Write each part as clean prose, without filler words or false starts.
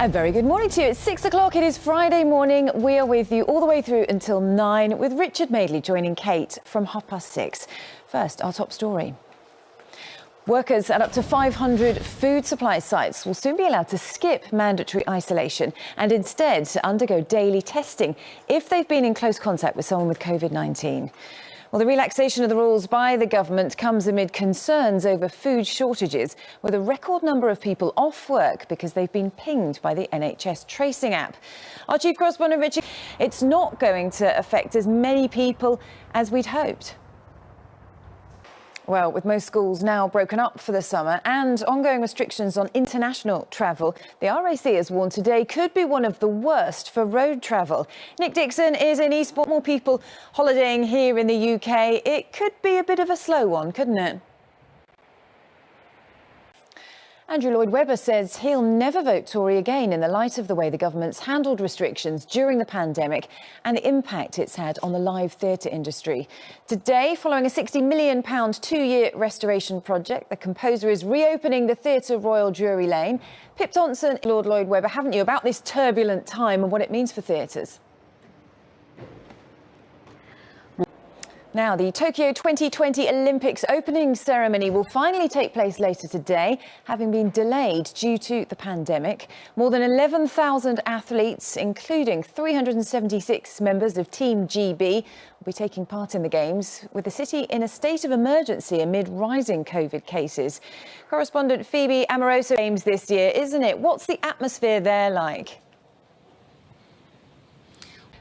A very good morning to you. It's 6 o'clock. It is Friday morning. We are with you all the way through until 9 with Richard Madeley joining Kate from 6:30. First, our top story. Workers at up to 500 food supply sites will soon be allowed to skip mandatory isolation and instead undergo daily testing if they've been in close contact with someone with COVID-19. Well, the relaxation of the rules by the government comes amid concerns over food shortages, with a record number of people off work because they've been pinged by the NHS tracing app. Our chief correspondent, Richard, it's not going to affect as many people as we'd hoped. Well, with most schools now broken up for the summer and ongoing restrictions on international travel, the RAC has warned today could be one of the worst for road travel. Nick Dixon is in Eastbourne. More people holidaying here in the UK. It could be a bit of a slow one, couldn't it? Andrew Lloyd Webber says he'll never vote Tory again in the light of the way the government's handled restrictions during the pandemic and the impact it's had on the live theatre industry. Today, following a £60 million two-year restoration project, the composer is reopening the Theatre Royal Drury Lane. Pip Thompson, Lord Lloyd Webber, haven't you, about this turbulent time and what it means for theatres? Now, the Tokyo 2020 Olympics opening ceremony will finally take place later today, having been delayed due to the pandemic. More than 11,000 athletes, including 376 members of Team GB, will be taking part in the Games, with the city in a state of emergency amid rising COVID cases. Correspondent Phoebe Amoroso Games this year, isn't it? What's the atmosphere there like?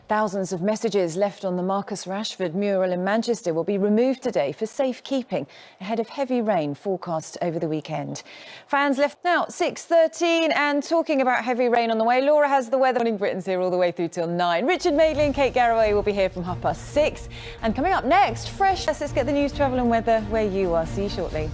Thousands of messages left on the Marcus Rashford mural in Manchester will be removed today for safekeeping ahead of heavy rain forecast over the weekend. Fans left now at 6:13, and talking about heavy rain on the way, Laura has the weather. Morning Britain's here all the way through till 9. Richard Madeley and Kate Garraway will be here from 6:30. And coming up next, fresh. Let's get the news, travel and weather where you are. See you shortly.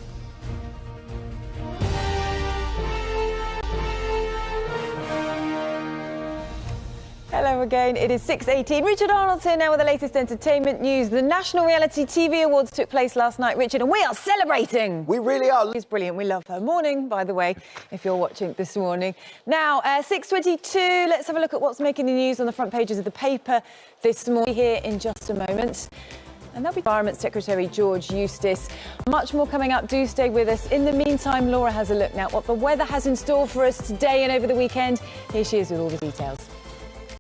Hello again, it is 6:18. Richard Arnold's here now with the latest entertainment news. The National Reality TV Awards took place last night, Richard, and we are celebrating. We really are. She's brilliant. We love her. Morning, by the way, if you're watching this morning. Now, 6:22, let's have a look at what's making the news on the front pages of the paper this morning. Here in just a moment. And that'll be Environment Secretary George Eustice. Much more coming up. Do stay with us. In the meantime, Laura has a look now at what the weather has in store for us today and over the weekend. Here she is with all the details.